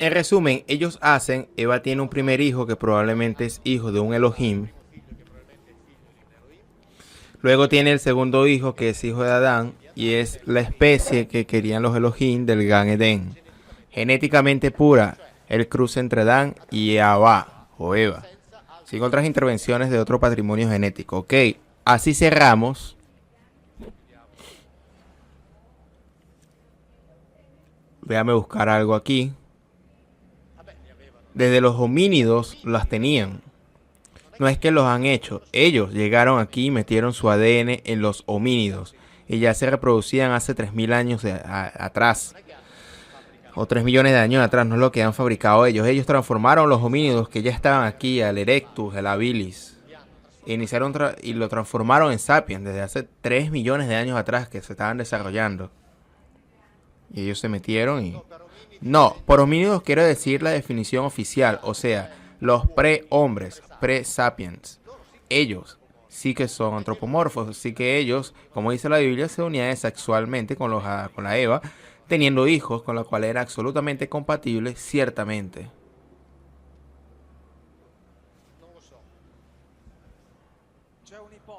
En resumen, ellos hacen, Eva tiene un primer hijo que probablemente es hijo de un Elohim. Luego tiene el segundo hijo que es hijo de Adán y es la especie que querían los Elohim del Gan Edén. Genéticamente pura, el cruce entre Adán y Eva o Eva, sin otras intervenciones de otro patrimonio genético. Ok, así cerramos. Déjame buscar algo aquí. Desde los homínidos las tenían. No es que los han hecho. Ellos llegaron aquí y metieron su ADN en los homínidos. Y ya se reproducían hace 3.000 años atrás. O 3 millones de años atrás. No es lo que han fabricado ellos. Ellos transformaron los homínidos que ya estaban aquí. Al Erectus, el Habilis. Iniciaron y lo transformaron en Sapiens. Desde hace 3 millones de años atrás que se estaban desarrollando. Y ellos se metieron y... No, por homínidos quiero decir la definición oficial, o sea, los pre-hombres, pre-sapiens. Ellos sí que son antropomorfos, sí que ellos, como dice la Biblia, se unían sexualmente con la Eva, teniendo hijos con los cuales era absolutamente compatible, ciertamente.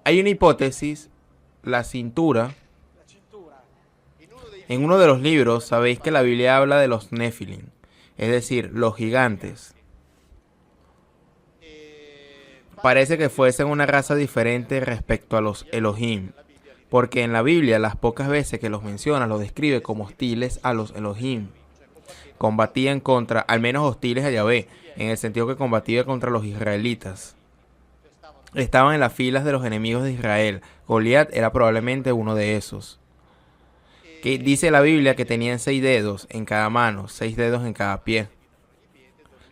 Hay una hipótesis, la cintura. En uno de los libros sabéis que la Biblia habla de los Nephilim, es decir, los gigantes. Parece que fuesen una raza diferente respecto a los Elohim, porque en la Biblia las pocas veces que los menciona los describe como hostiles a los Elohim. Combatían contra, al menos hostiles a Yahvé, en el sentido que combatía contra los israelitas. Estaban en las filas de los enemigos de Israel. Goliat era probablemente uno de esos. Que dice la Biblia que tenían 6 dedos en cada mano, 6 dedos en cada pie.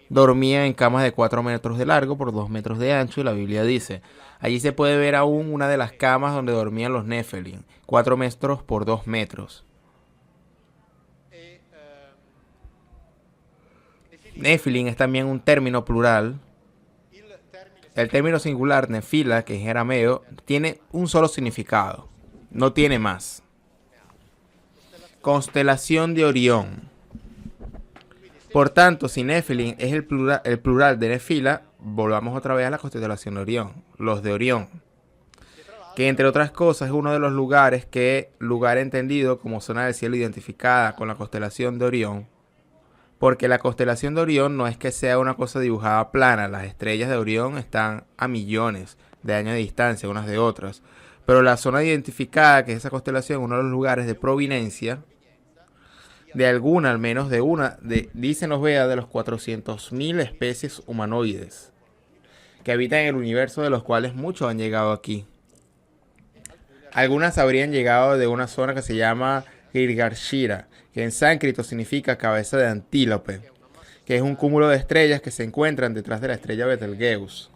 Dormían en camas de 4 metros de largo por 2 metros de ancho y la Biblia dice, allí se puede ver aún una de las camas donde dormían los Nephilim, 4 metros por 2 metros. Nephilim es también un término plural. El término singular, nefila, que es arameo, tiene un solo significado, no tiene más. Constelación de Orión. Por tanto, si Nephilim es el plural de Nefila, volvamos otra vez a la constelación de Orión, los de Orión. Que entre otras cosas es uno de los lugar entendido como zona del cielo identificada con la constelación de Orión. Porque la constelación de Orión no es que sea una cosa dibujada plana, las estrellas de Orión están a millones de años de distancia unas de otras. Pero la zona identificada, que es esa constelación, uno de los lugares de providencia, de alguna, al menos de una, dicen los Vedas, de los 400.000 especies humanoides que habitan en el universo, de los cuales muchos han llegado aquí. Algunas habrían llegado de una zona que se llama Girgashira, que en sánscrito significa cabeza de antílope, que es un cúmulo de estrellas que se encuentran detrás de la estrella Betelgeuse,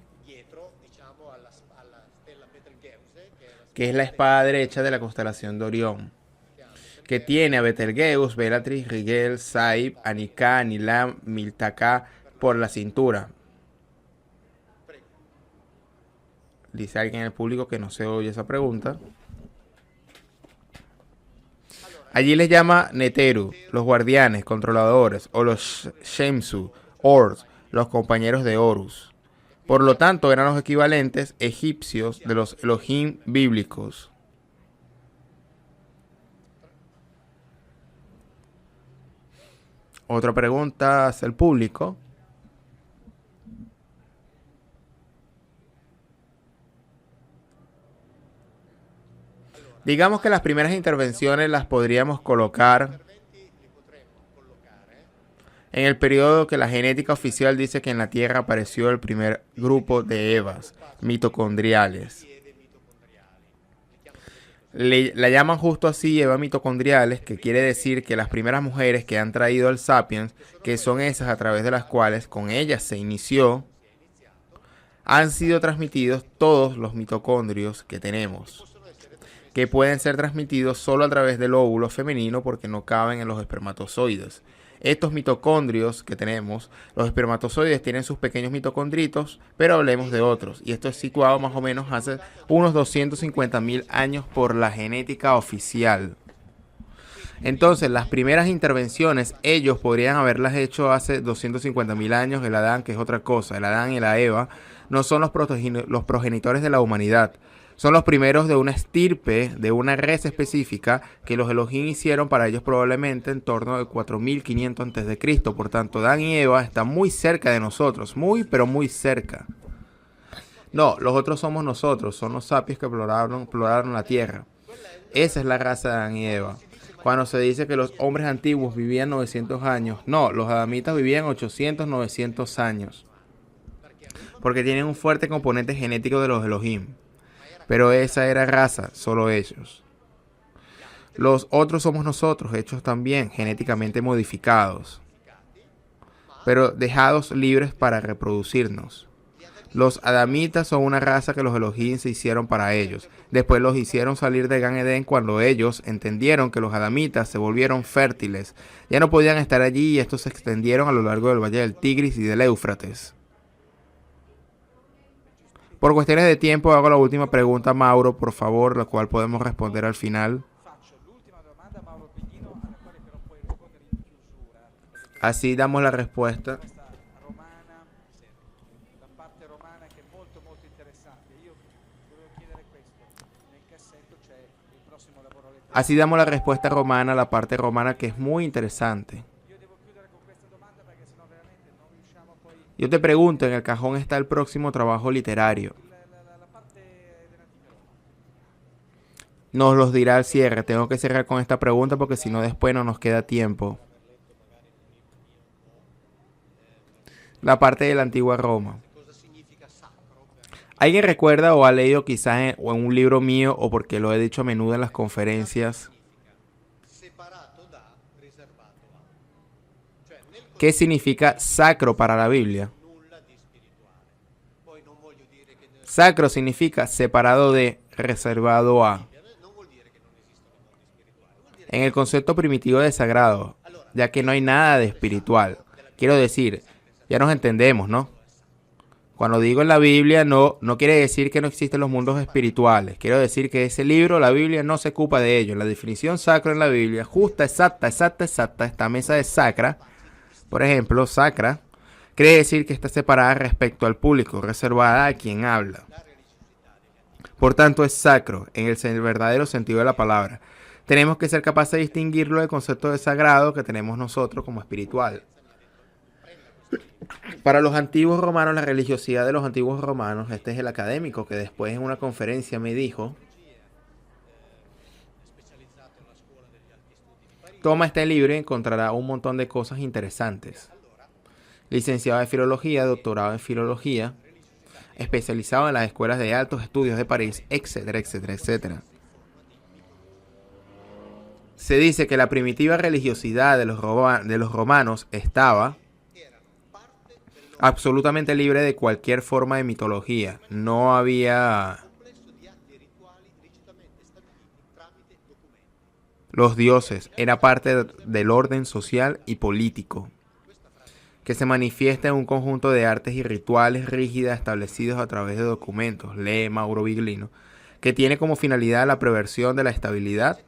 que es la espada derecha de la constelación de Orión, que tiene a Betelgeuse, Bellatrix, Rigel, Saib, Anika, Nilam, Miltaka por la cintura. Dice alguien en el público que no se oye esa pregunta. Allí les llama Neteru, los guardianes, controladores, o los Shemsu, Ors, los compañeros de Horus. Por lo tanto, eran los equivalentes egipcios de los Elohim bíblicos. Otra pregunta hacia el público. Digamos que las primeras intervenciones las podríamos colocar en el periodo que la genética oficial dice que en la Tierra apareció el primer grupo de Evas mitocondriales. La llaman justo así Eva mitocondriales, que quiere decir que las primeras mujeres que han traído al Sapiens, que son esas a través de las cuales con ellas se inició, han sido transmitidos todos los mitocondrios que tenemos, que pueden ser transmitidos solo a través del óvulo femenino porque no caben en los espermatozoides. Estos mitocondrios que tenemos, los espermatozoides tienen sus pequeños mitocondritos, pero hablemos de otros. Y esto es situado más o menos hace unos 250.000 años por la genética oficial. Entonces, las primeras intervenciones, ellos podrían haberlas hecho hace 250.000 años. El Adán, que es otra cosa, el Adán y la Eva, no son los progenitores de la humanidad. Son los primeros de una estirpe, de una raza específica, que los Elohim hicieron para ellos probablemente en torno de 4500 a.C. Por tanto, Adán y Eva están muy cerca de nosotros, muy, pero muy cerca. No, los otros somos nosotros, son los sapiens que exploraron la Tierra. Esa es la raza de Adán y Eva. Cuando se dice que los hombres antiguos vivían 900 años, no, los adamitas vivían 800, 900 años. Porque tienen un fuerte componente genético de los Elohim. Pero esa era raza, solo ellos. Los otros somos nosotros, hechos también genéticamente modificados, pero dejados libres para reproducirnos. Los adamitas son una raza que los Elohim se hicieron para ellos. Después los hicieron salir de Gan Edén cuando ellos entendieron que los adamitas se volvieron fértiles. Ya no podían estar allí y estos se extendieron a lo largo del valle del Tigris y del Éufrates. Por cuestiones de tiempo hago la última pregunta, Mauro, por favor, la cual podemos responder al final. Así damos la respuesta. Así damos la respuesta romana, la parte romana, que es muy interesante. Yo te pregunto, en el cajón está el próximo trabajo literario. Nos los dirá al cierre. Tengo que cerrar con esta pregunta porque si no después no nos queda tiempo. La parte de la antigua Roma. ¿Alguien recuerda o ha leído quizás en un libro mío o porque lo he dicho a menudo en las conferencias? ¿Qué significa sacro para la Biblia? Sacro significa separado de, reservado a. En el concepto primitivo de sagrado, ya que no hay nada de espiritual. Quiero decir, ya nos entendemos, ¿no? Cuando digo en la Biblia, no quiere decir que no existen los mundos espirituales. Quiero decir que ese libro, la Biblia, no se ocupa de ello. La definición sacro en la Biblia, justa, exacta, esta mesa de sacra, por ejemplo, sacra, quiere decir que está separada respecto al público, reservada a quien habla. Por tanto, es sacro, en el verdadero sentido de la palabra. Tenemos que ser capaces de distinguirlo del concepto de sagrado que tenemos nosotros como espiritual. Para los antiguos romanos, la religiosidad de los antiguos romanos, este es el académico que después en una conferencia me dijo, toma este libro y encontrará un montón de cosas interesantes. Licenciado en Filología, doctorado en Filología, especializado en las escuelas de altos estudios de París, etcétera, etcétera, etcétera. Se dice que la primitiva religiosidad de los romanos estaba absolutamente libre de cualquier forma de mitología. No había los dioses. Era parte del orden social y político, que se manifiesta en un conjunto de artes y rituales rígidas establecidos a través de documentos, lee Mauro Biglino, que tiene como finalidad la prevención de la estabilidad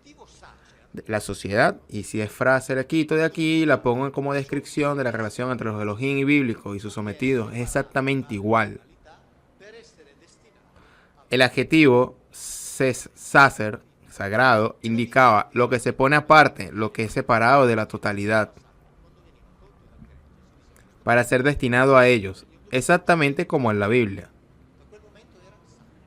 de la sociedad. Y si es frase le quito de aquí y la pongo como descripción de la relación entre los Elohim y bíblicos y sus sometidos, es exactamente igual. El adjetivo sacer, sagrado, indicaba lo que se pone aparte, lo que es separado de la totalidad, para ser destinado a ellos, exactamente como en la Biblia.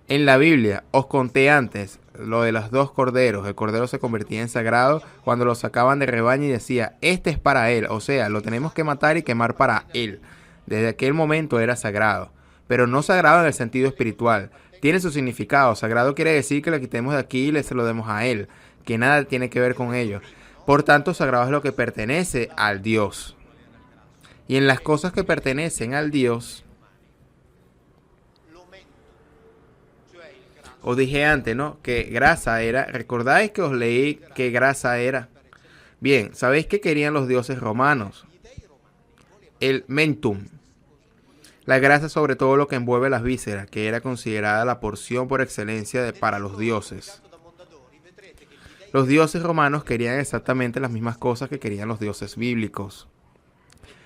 En la Biblia, os conté antes lo de los dos corderos. El cordero se convertía en sagrado cuando lo sacaban de rebaño y decía, este es para él, o sea, lo tenemos que matar y quemar para él. Desde aquel momento era sagrado, pero no sagrado en el sentido espiritual. Tiene su significado. Sagrado quiere decir que lo quitemos de aquí y se lo demos a él, que nada tiene que ver con ello. Por tanto, sagrado es lo que pertenece al Dios. Y en las cosas que pertenecen al Dios, os dije antes, ¿no? Que grasa era. ¿Recordáis que os leí que grasa era? Bien, ¿sabéis qué querían los dioses romanos? El mentum. La grasa sobre todo lo que envuelve las vísceras, que era considerada la porción por excelencia para los dioses. Los dioses romanos querían exactamente las mismas cosas que querían los dioses bíblicos.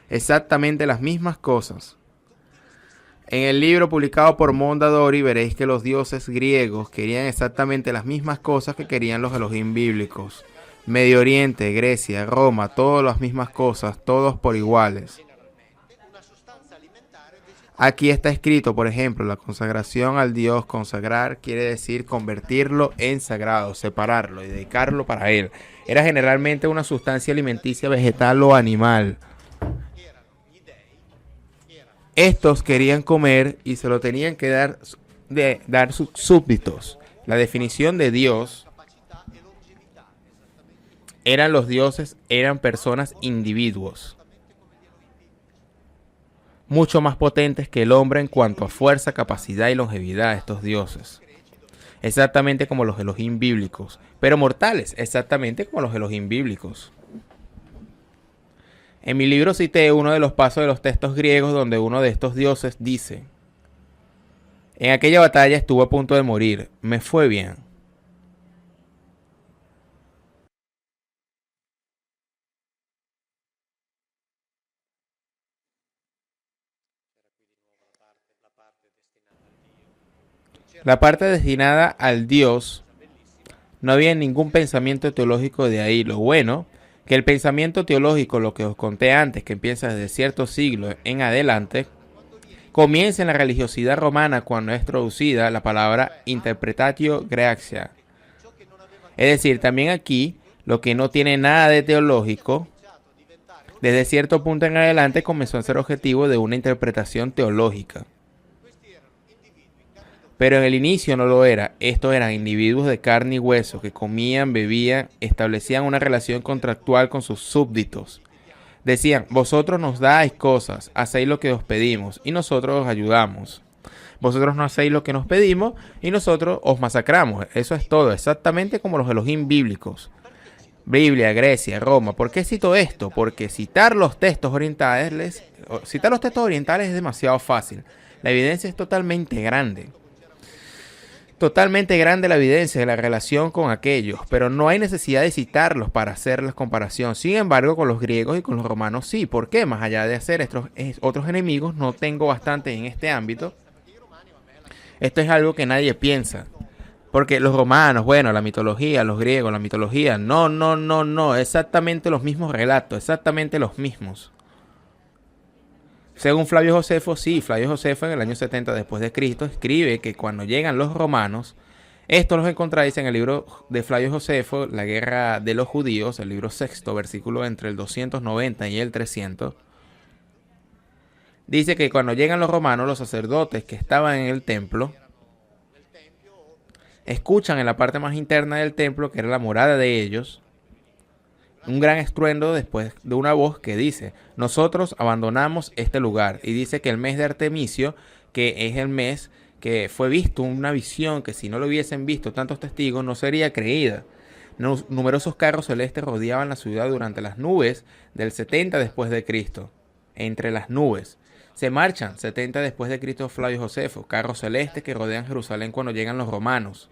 Exactamente las mismas cosas. En el libro publicado por Mondadori veréis que los dioses griegos querían exactamente las mismas cosas que querían los Elohim bíblicos. Medio Oriente, Grecia, Roma, todas las mismas cosas, todos por iguales. Aquí está escrito, por ejemplo, la consagración al Dios. Consagrar quiere decir convertirlo en sagrado, separarlo y dedicarlo para él. Era generalmente una sustancia alimenticia vegetal o animal. Estos querían comer y se lo tenían que dar sus súbditos. La definición de Dios eran los dioses, eran personas, individuos, mucho más potentes que el hombre en cuanto a fuerza, capacidad y longevidad de estos dioses. Exactamente como los Elohim bíblicos, pero mortales, exactamente como los Elohim bíblicos. En mi libro cité uno de los pasos de los textos griegos donde uno de estos dioses dice: en aquella batalla estuve a punto de morir, me fue bien. La parte destinada al Dios, no había ningún pensamiento teológico de ahí. Lo bueno, que el pensamiento teológico, lo que os conté antes, que empieza desde cierto siglo en adelante, comienza en la religiosidad romana cuando es traducida la palabra interpretatio gratia. Es decir, también aquí, lo que no tiene nada de teológico, desde cierto punto en adelante comenzó a ser objetivo de una interpretación teológica. Pero en el inicio no lo era. Estos eran individuos de carne y hueso que comían, bebían, establecían una relación contractual con sus súbditos. Decían: vosotros nos dais cosas, hacéis lo que os pedimos y nosotros os ayudamos. Vosotros no hacéis lo que nos pedimos y nosotros os masacramos. Eso es todo, exactamente como los Elohim bíblicos. Biblia, Grecia, Roma. ¿Por qué cito esto? Porque citar los textos orientales es demasiado fácil. La evidencia es totalmente grande. Totalmente grande la evidencia de la relación con aquellos, pero no hay necesidad de citarlos para hacer la comparación. Sin embargo, con los griegos y con los romanos sí. ¿Por qué? Más allá de hacer estos otros enemigos, no tengo bastante en este ámbito. Esto es algo que nadie piensa. Porque los romanos, bueno, la mitología, los griegos, la mitología, no, exactamente los mismos relatos, exactamente los mismos. Según Flavio Josefo, sí, Flavio Josefo en el año 70 después de Cristo escribe que cuando llegan los romanos, esto los encontráis en el libro de Flavio Josefo, La guerra de los judíos, el libro sexto, versículo entre el 290 y el 300. Dice que cuando llegan los romanos, los sacerdotes que estaban en el templo, escuchan en la parte más interna del templo, que era la morada de ellos, un gran estruendo después de una voz que dice: nosotros abandonamos este lugar. Y dice que el mes de Artemisio, que es el mes que fue visto, una visión que si no lo hubiesen visto tantos testigos no sería creída. Numerosos carros celestes rodeaban la ciudad durante las nubes del 70 después de Cristo. Entre las nubes se marchan 70 después de Cristo Flavio Josefo, carros celestes que rodean Jerusalén cuando llegan los romanos.